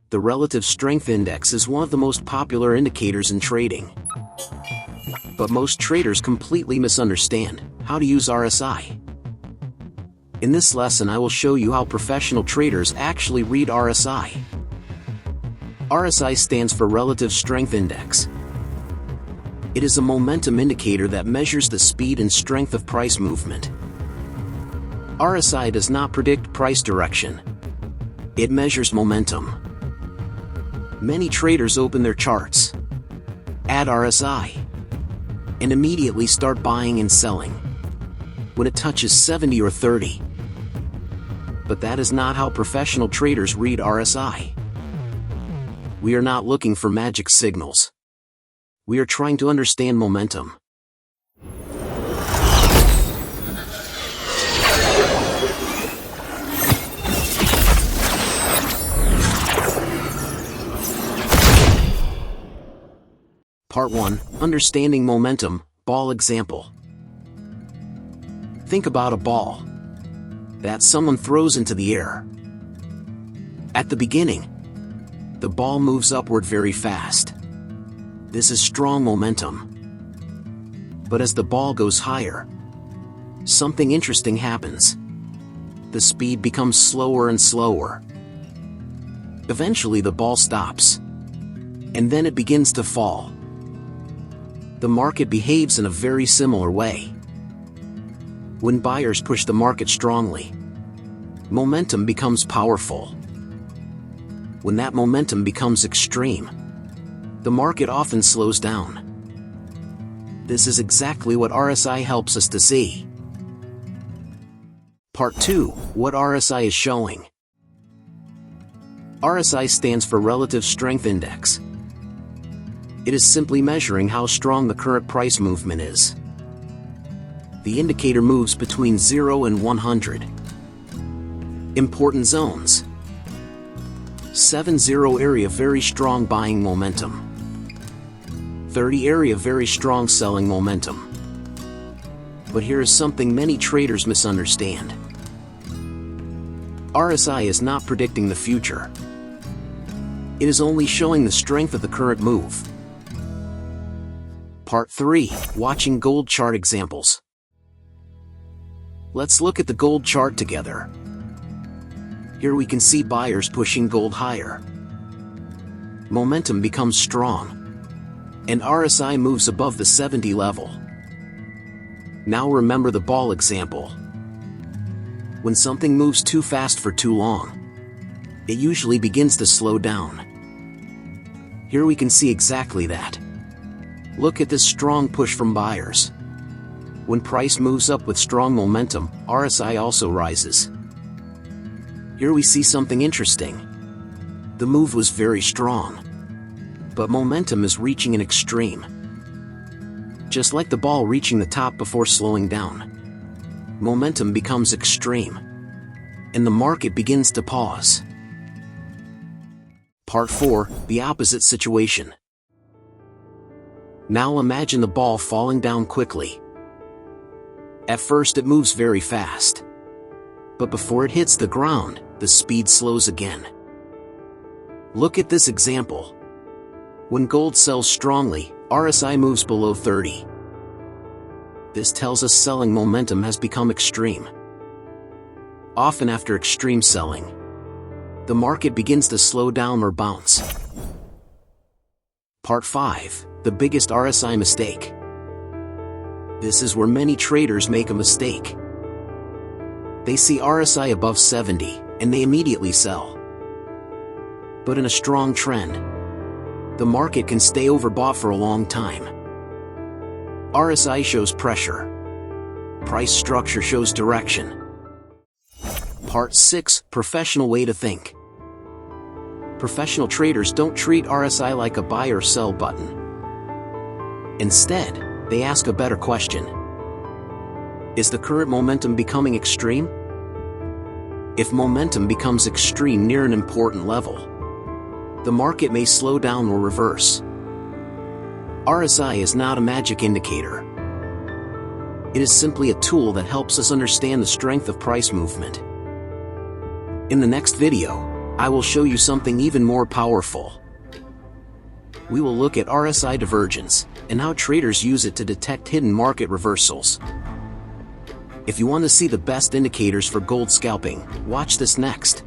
The relative strength index is one of the most popular indicators in trading. But most traders completely misunderstand how to use RSI. In this lesson, I will show you how professional traders actually read RSI. RSI stands for Relative Strength Index. It is a momentum indicator that measures the speed and strength of price movement. RSI does not predict price direction. It measures momentum. Many traders open their charts, add RSI, and immediately start buying and selling when it touches 70 or 30. But that is not how professional traders read RSI. We are not looking for magic signals. We are trying to understand momentum. Part 1. Understanding momentum, ball example. Think about a ball that someone throws into the air. At the beginning, the ball moves upward very fast. This is strong momentum. But as the ball goes higher, something interesting happens. The speed becomes slower and slower. Eventually the ball stops, and then it begins to fall. The market behaves in a very similar way. When buyers push the market strongly, momentum becomes powerful. When that momentum becomes extreme, the market often slows down. This is exactly what RSI helps us to see. Part 2. What RSI is showing. RSI stands for Relative Strength Index. It is simply measuring how strong the current price movement is. The indicator moves between 0 and 100. Important zones. 7-0 area, very strong buying momentum. 30 area, very strong selling momentum. But here is something many traders misunderstand. RSI is not predicting the future. It is only showing the strength of the current move. Part 3. Watching gold chart examples. Let's look at the gold chart together. Here we can see buyers pushing gold higher. Momentum becomes strong, and RSI moves above the 70 level. Now remember the ball example. When something moves too fast for too long, it usually begins to slow down. Here we can see exactly that. Look at this strong push from buyers. When price moves up with strong momentum, RSI also rises. Here we see something interesting. The move was very strong, but momentum is reaching an extreme. Just like the ball reaching the top before slowing down, momentum becomes extreme, and the market begins to pause. Part 4. The opposite situation. Now imagine the ball falling down quickly. At first it moves very fast, but before it hits the ground, the speed slows again. Look at this example. When gold sells strongly, RSI moves below 30. This tells us selling momentum has become extreme. Often after extreme selling, the market begins to slow down or bounce. Part 5. The biggest RSI mistake. This is where many traders make a mistake. They see RSI above 70, and they immediately sell. But in a strong trend, the market can stay overbought for a long time. RSI shows pressure. Price structure shows direction. Part 6. Professional way to think. Professional traders don't treat RSI like a buy or sell button. Instead, they ask a better question. Is the current momentum becoming extreme? If momentum becomes extreme near an important level, the market may slow down or reverse. RSI is not a magic indicator. It is simply a tool that helps us understand the strength of price movement. In the next video, I will show you something even more powerful. We will look at RSI Divergence, and how traders use it to detect hidden market reversals. If you want to see the best indicators for gold scalping, watch this next.